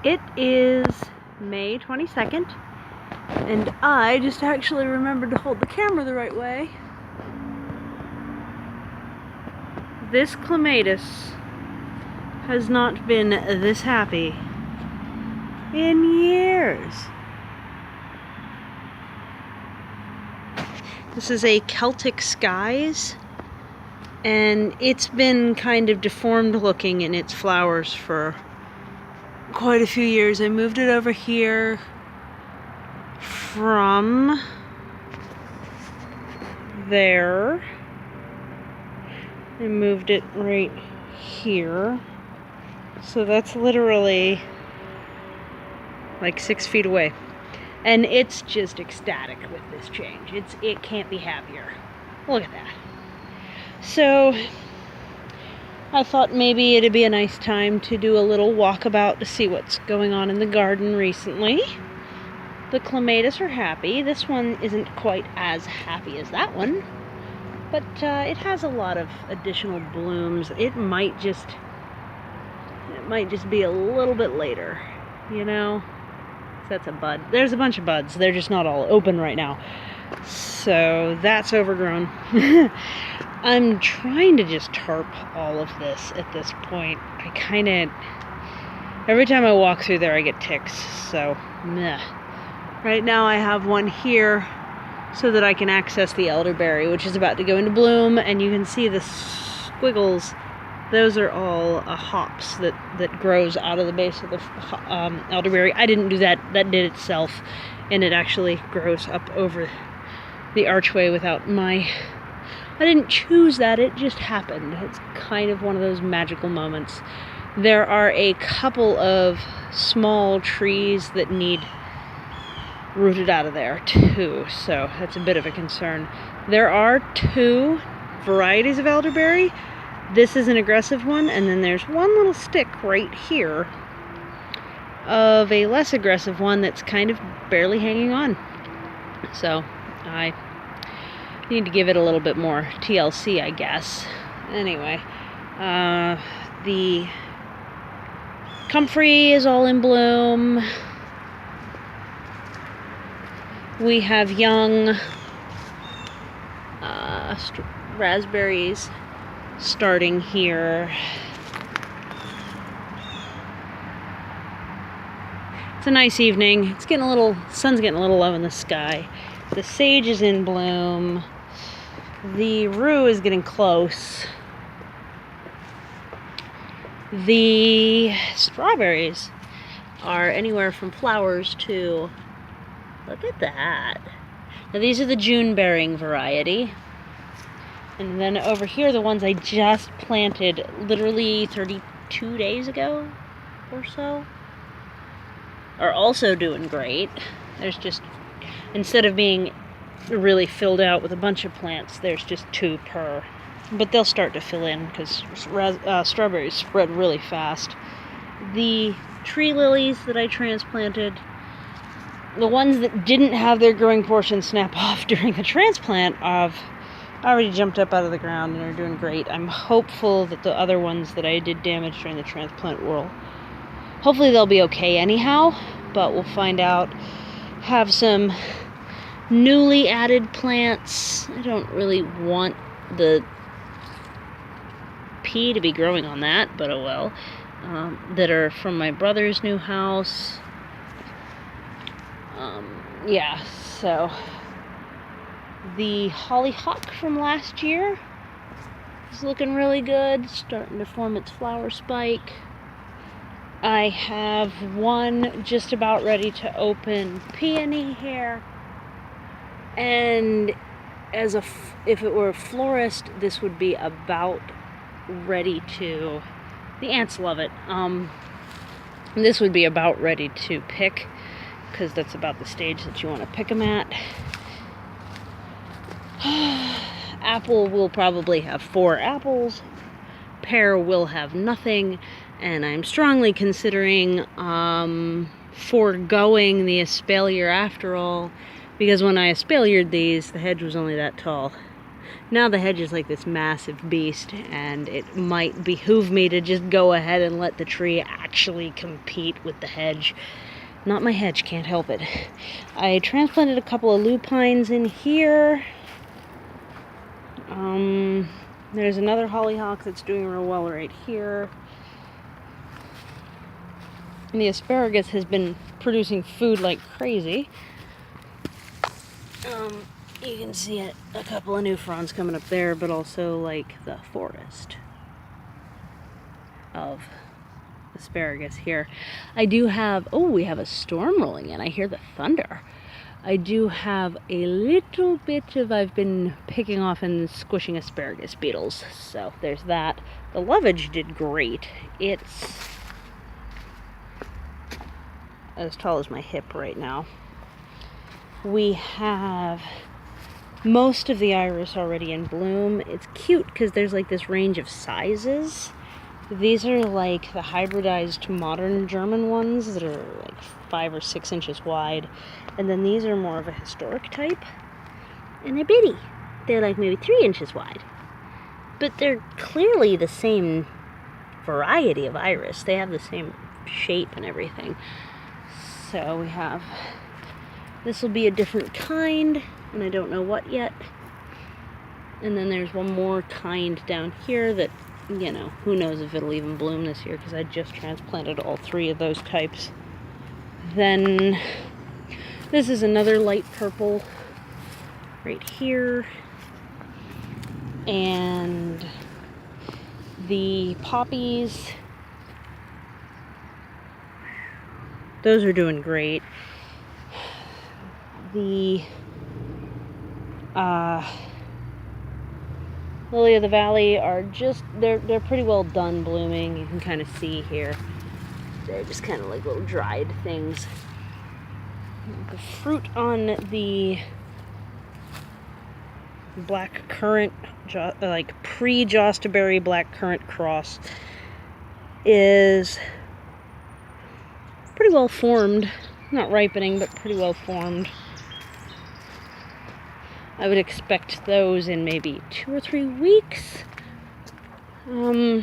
It is May 22nd, and I just actually remembered to hold the camera the right way. This clematis has not been this happy in years. This is a Celtic Skies, and it's been kind of deformed looking in its flowers for quite a few years. I moved it over here from there. I moved it right here. So that's literally like 6 feet away. And it's just ecstatic with this change. It can't be happier. Look at that. So I thought maybe it'd be a nice time to do a little walkabout to see what's going on in the garden recently. The clematis are happy. This one isn't quite as happy as that one, but it has a lot of additional blooms. It might just be a little bit later, you know? That's a bud. There's a bunch of buds. They're just not all open right now. So that's overgrown. I'm trying to just tarp all of this at this point. Every time I walk through there I get ticks, so meh. Right now I have one here so that I can access the elderberry, which is about to go into bloom, and you can see the squiggles. Those are all hops that grows out of the base of the elderberry. I didn't do that. That did itself, and it actually grows up over the archway without I didn't choose that, it just happened. It's kind of one of those magical moments. There are a couple of small trees that need rooted out of there too, so that's a bit of a concern. There are 2 varieties of elderberry. This is an aggressive one, and then there's one little stick right here of a less aggressive one that's kind of barely hanging on. So I need to give it a little bit more TLC, I guess. Anyway, the comfrey is all in bloom. We have young raspberries starting here. It's a nice evening. Sun's getting a little low in the sky. The sage is in bloom. The rue is getting close. The strawberries are anywhere from flowers to, look at that. Now these are the June bearing variety. And then over here, the ones I just planted literally 32 days ago or so are also doing great. There's just, instead of being really filled out with a bunch of plants, there's just 2 per. But they'll start to fill in because strawberries spread really fast. The tree lilies that I transplanted, the ones that didn't have their growing portion snap off during the transplant, I've already jumped up out of the ground and are doing great. I'm hopeful that the other ones that I did damage during the transplant hopefully they'll be okay anyhow, but we'll find out. Have some newly added plants. I don't really want the pea to be growing on that, but oh well. That are from my brother's new house. Yeah, so the hollyhock from last year is looking really good, starting to form its flower spike. I have one just about ready to open peony here, and if it were a florist, this would be about ready to, the ants love it, this would be about ready to pick, because that's about the stage that you want to pick them at. Apple will probably have 4 apples, pear will have nothing, and I'm strongly considering foregoing the espalier after all, because when I espaliered these, the hedge was only that tall. Now the hedge is like this massive beast, and it might behoove me to just go ahead and let the tree actually compete with the hedge. Not my hedge, can't help it. I transplanted a couple of lupines in here. There's another hollyhock that's doing real well right here. And the asparagus has been producing food like crazy. You can see it, a couple of new fronds coming up there, but also like the forest of asparagus here. I do have, oh, we have a storm rolling in. I hear the thunder. I do have a little bit of, I've been picking off and squishing asparagus beetles. So there's that. The lovage did great. It's as tall as my hip right now. We have most of the iris already in bloom. It's cute because there's like this range of sizes. These are like the hybridized modern German ones that are like 5 or 6 inches wide. And then these are more of a historic type. And they're bitty. They're like maybe 3 inches wide. But they're clearly the same variety of iris. They have the same shape and everything. So we have, this will be a different kind, and I don't know what yet. And then there's one more kind down here that, you know, who knows if it'll even bloom this year, because I just transplanted all 3 of those types. Then this is another light purple right here. And the poppies, those are doing great. The Lily of the Valley are just, they're pretty well done blooming. You can kind of see here. They're just kind of like little dried things. The fruit on the black currant, like pre-Jostaberry black currant cross, is pretty well formed. Not ripening, but pretty well formed. I would expect those in maybe 2 or 3 weeks. Oh,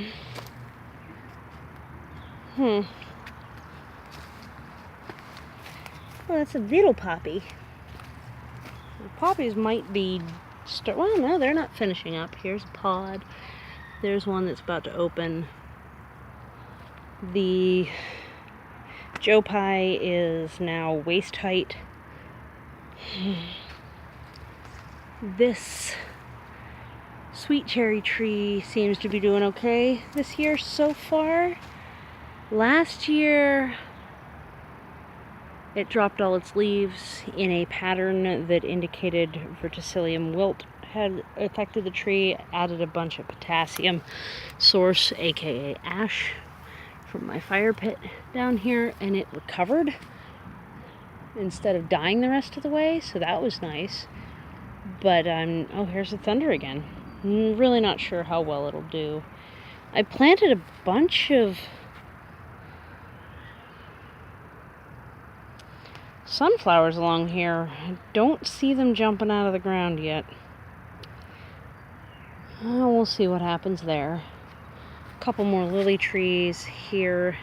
that's a little poppy. The poppies might be well, no, they're not finishing up. Here's a pod. There's one that's about to open. The Joe Pye is now waist height. This sweet cherry tree seems to be doing okay this year so far. Last year, it dropped all its leaves in a pattern that indicated verticillium wilt had affected the tree. Added a bunch of potassium source, aka ash, from my fire pit down here, and it recovered instead of dying the rest of the way, so that was nice. But oh, here's the thunder again. I'm really not sure how well it'll do. I planted a bunch of sunflowers along here. I don't see them jumping out of the ground yet. We'll see what happens there. A couple more lily trees here,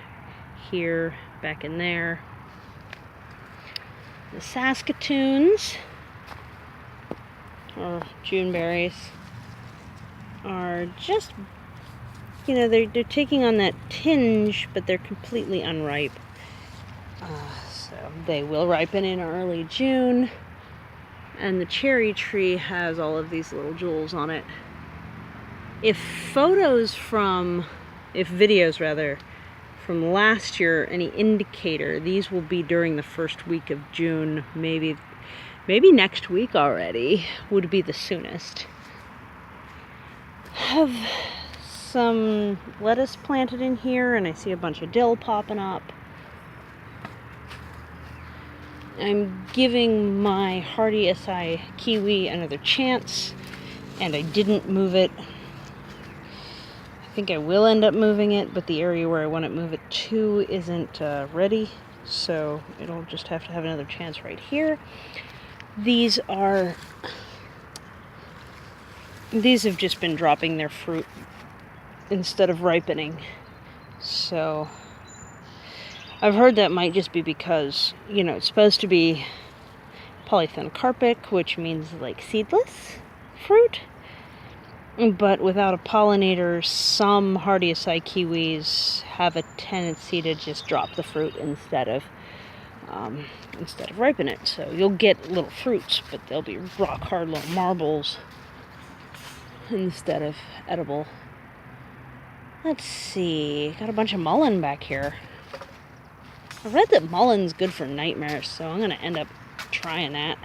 back in there. The Saskatoons, or Juneberries, are just, you know, they're taking on that tinge, but they're completely unripe. So they will ripen in early June. And the cherry tree has all of these little jewels on it. If videos rather, from last year, any indicator, these will be during the first week of June, maybe next week already would be the soonest. Have some lettuce planted in here, and I see a bunch of dill popping up. I'm giving my hardy acai kiwi another chance, and I didn't move it. I think I will end up moving it, but the area where I want to move it to isn't ready, so it'll just have to have another chance right here. These are these have just been dropping their fruit instead of ripening. So I've heard that might just be because, you know, it's supposed to be polythencarpic, which means like seedless fruit. But without a pollinator, some hardy acai kiwis have a tendency to just drop the fruit instead of ripen it. So you'll get little fruits, but they'll be rock hard little marbles instead of edible. Let's see, got a bunch of mullein back here. I read that mullein's good for nightmares, so I'm gonna end up trying that.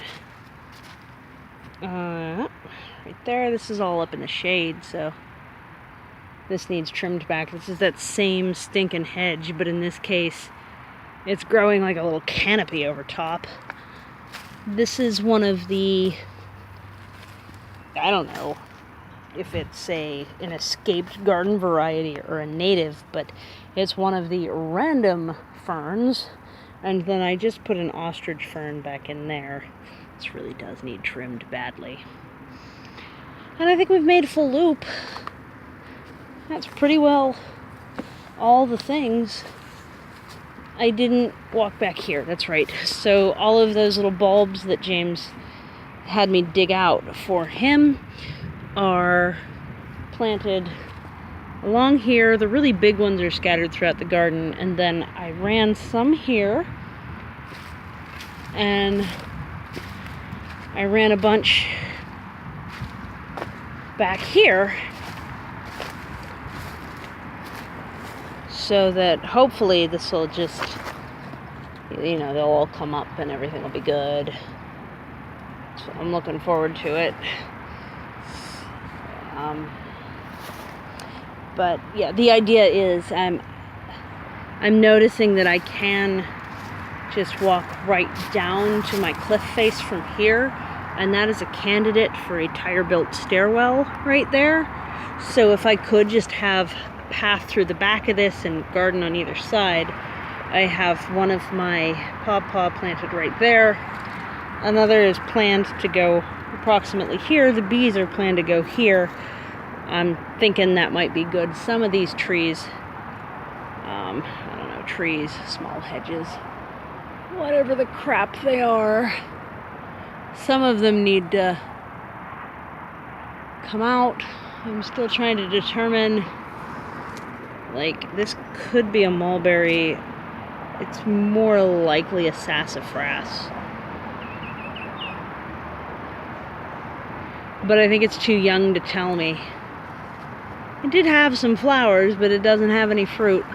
Right there, this is all up in the shade, so this needs trimmed back. This is that same stinking hedge, but in this case, it's growing like a little canopy over top. This is one of the, I don't know if it's an escaped garden variety or a native, but it's one of the random ferns. And then I just put an ostrich fern back in there. This really does need trimmed badly. And I think we've made a full loop. That's pretty well all the things. I didn't walk back here, that's right. So all of those little bulbs that James had me dig out for him are planted along here. The really big ones are scattered throughout the garden, and then I ran some here, and I ran a bunch back here, so that hopefully this will just, you know, they'll all come up and everything will be good. So I'm looking forward to it. But yeah, the idea is I'm noticing that I can just walk right down to my cliff face from here, and that is a candidate for a tire-built stairwell right there. So if I could just have a path through the back of this and garden on either side, I have one of my pawpaw planted right there. Another is planned to go approximately here. The bees are planned to go here. I'm thinking that might be good. Some of these trees, I don't know, trees, small hedges, whatever the crap they are, some of them need to come out. I'm still trying to determine, like, this could be a mulberry. It's more likely a sassafras. But I think it's too young to tell me. It did have some flowers, but it doesn't have any fruit.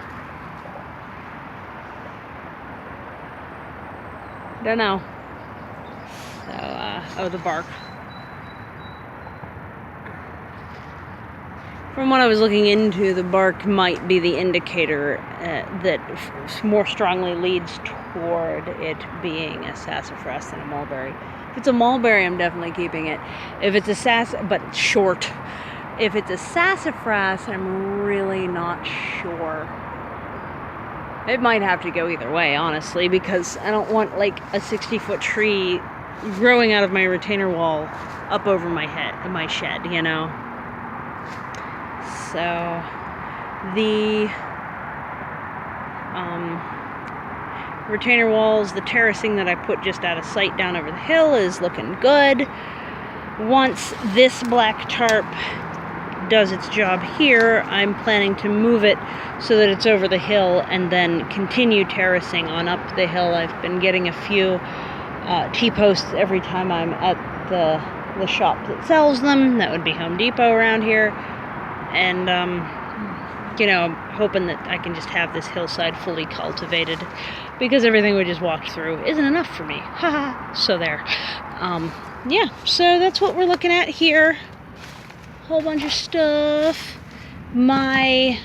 Don't know. So, oh, the bark. From what I was looking into, the bark might be the indicator that more strongly leads toward it being a sassafras than a mulberry. If it's a mulberry, I'm definitely keeping it. If it's a but it's short. If it's a sassafras, I'm really not sure. It might have to go either way, honestly, because I don't want like a 60-foot tree growing out of my retainer wall up over my head, my shed, you know. So the retainer walls, the terracing that I put just out of sight down over the hill is looking good. Once this black tarp does its job here, I'm planning to move it so that it's over the hill and then continue terracing on up the hill. I've been getting a few T-posts every time I'm at the shop that sells them. That would be Home Depot around here. And, you know, I'm hoping that I can just have this hillside fully cultivated, because everything we just walked through isn't enough for me. Haha. So there. Yeah, so that's what we're looking at here. Whole bunch of stuff. My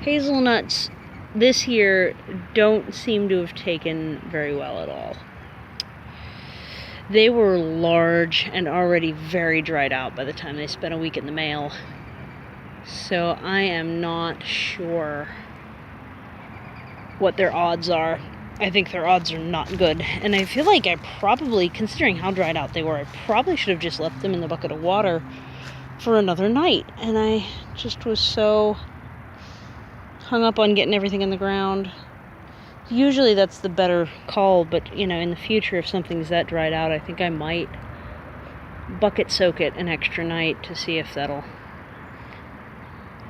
hazelnuts this year don't seem to have taken very well at all. They were large and already very dried out by the time they spent a week in the mail. So I am not sure what their odds are. I think their odds are not good. And I feel like I probably, considering how dried out they were, I probably should have just left them in the bucket of water for another night. And I just was so hung up on getting everything in the ground. Usually that's the better call, but, you know, in the future, if something's that dried out, I think I might bucket soak it an extra night to see if that'll...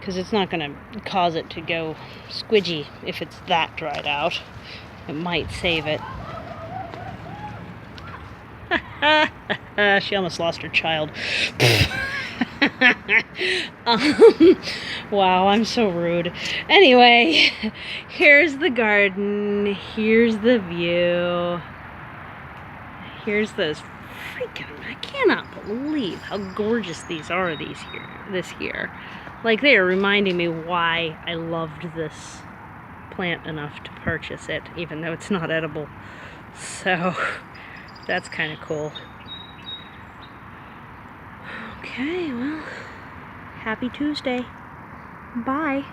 because it's not going to cause it to go squidgy if it's that dried out. It might save it. She almost lost her child. Wow, I'm so rude. Anyway, here's the garden. Here's the view. Here's those freaking... I cannot believe how gorgeous these are this year. Like, they are reminding me why I loved this plant enough to purchase it, even though it's not edible. So, that's kind of cool. Okay, well, happy Tuesday. Bye.